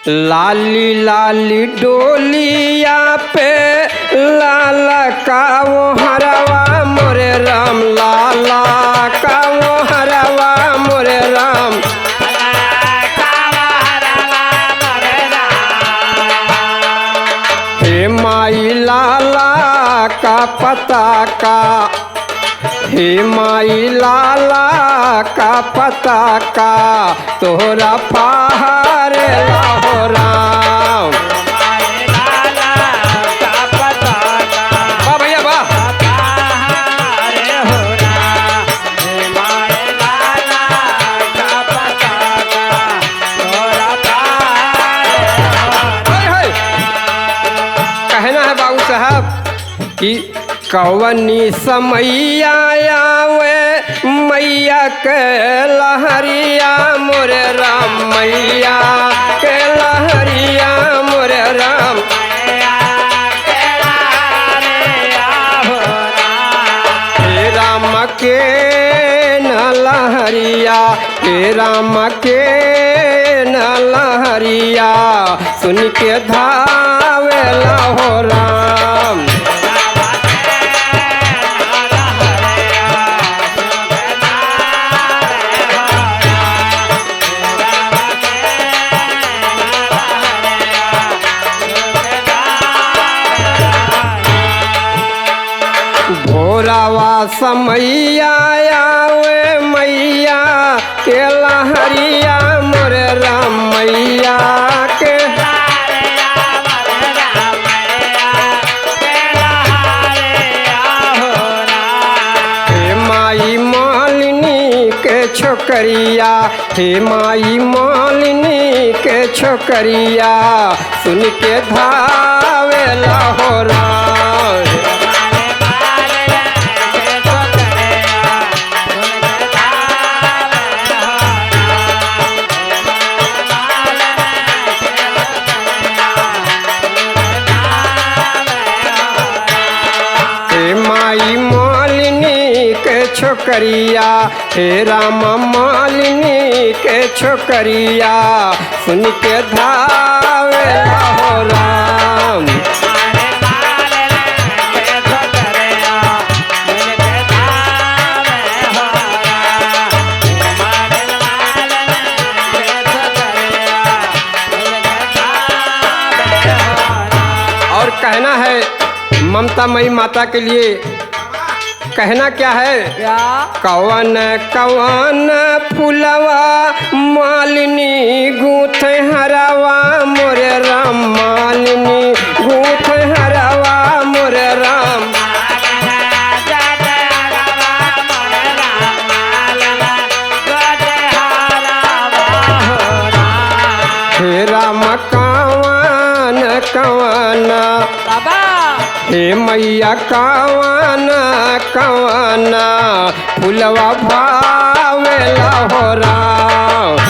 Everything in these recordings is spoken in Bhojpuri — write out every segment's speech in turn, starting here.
लाली लाली डोलिया पे लाला का वो हरवा मोरे राम, लाला का वो हरवा मोरे राम। हे माई लाला का पता का, हे माई लाला का पता का तोहरा पहाड़ लाहो राम। वाह भैया वाह। कहना है बाबू साहब कि कवनी समैया आवे मैया के लहरिया मोरे राम, मैया के लहरिया मोरे राम। हे राम के न लहरिया, हे राम के न लहरिया सुन के धावे हो राम। भोरावा समैया आवे मैया के लहरिया मोरे राम, मैया के। हे माई मालिनी के छोकरिया, हे माई मालिनी के छोकरिया सुन के धावे हो राम। छोकरिया हे राम मालिनी के छोकरिया सुन के धावे हो राम। और कहना है ममता मई माता के लिए, कहना क्या है? कवन कवन फुलवा मालिनी गूथे हरवा मोरे राम, मालिनी गूथे हरवा मोरे राम। हे राम कवन कवन, हे मैया कवन कवन फुलवा भावेला हो राम।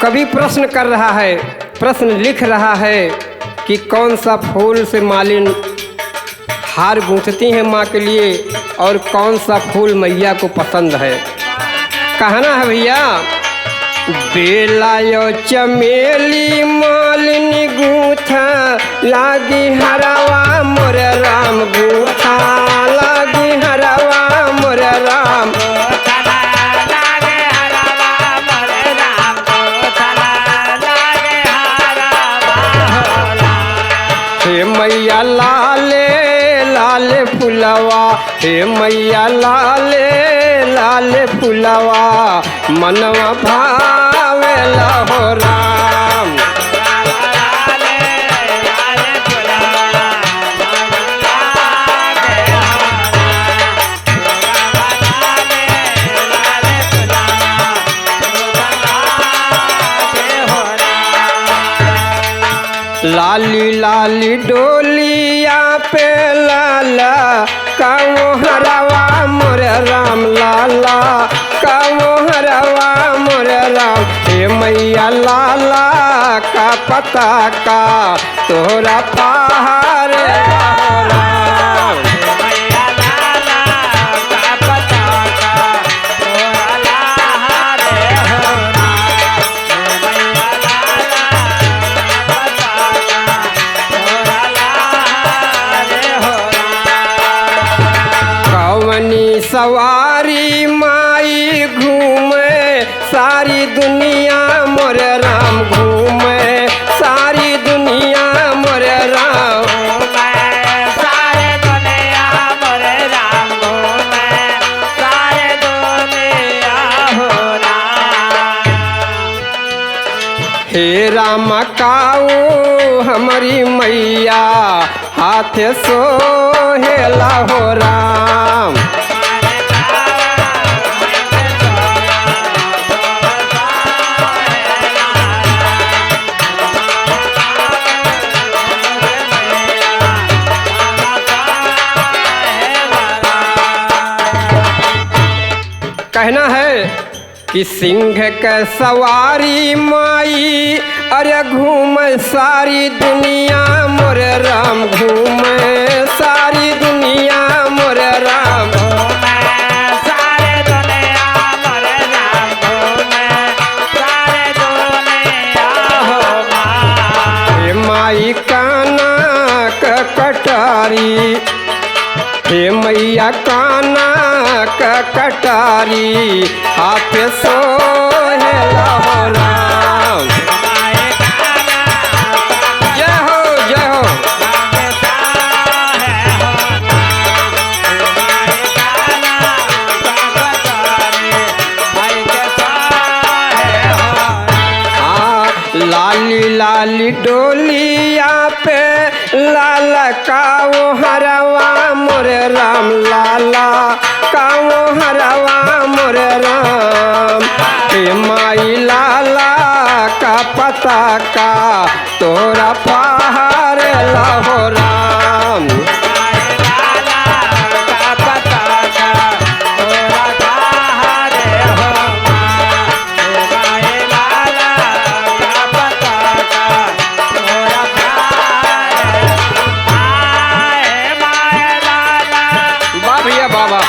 कवि प्रश्न कर रहा है, प्रश्न लिख रहा है कि कौन सा फूल से मालिन हार गूंथती हैं माँ के लिए और कौन सा फूल मैया को पसंद है। कहना है भैया, बेला यो चमेली मालिनी गूथा लागी हरवा मोरे राम, गूथा लागी हरवा मोरे राम। हे मैया लाले लाले फुलवा, हे मैया लाले लाले फुलवा मनवा भावेला हो राम। लाली डोलिया पे लाला काओ हरवा मोर राम लाला काओ हरवा मोर राम हे मैया लाला का पता का तोरा पहाड़ राम मैया लाला का पता का तोरा लहार हो राम। मैया लाला का पता का तोरा लहार हो राम। कवनी सवारी माई घूमे सारी दुनिया मोर राम घूमे सारी दुनिया मोर राम सारे दुनिया मोरे राम घूमे सारे दुनिया हो राम। हे राम काऊ हमारी मैया हाथ सोहेला हो राम कहना है कि सिंह के सवारी माई अरे घूम सारी दुनिया मोर राम घूमे सारी दुनिया मोर राम सारे दुनिया मोरे राम घूमे सारे दुनिया हो राम। हे माई काना का कटारी हे मैया काना का कटारी हाथ सोहेला हो राम जय हो जय हो लाली लाली डोलिया पे लाला काओ हरवा मोर राम लाला काओ हरवा मोर राम हे माई लाला का पता का तोरा पहाड़ लाहो राम वाह भैया बाबा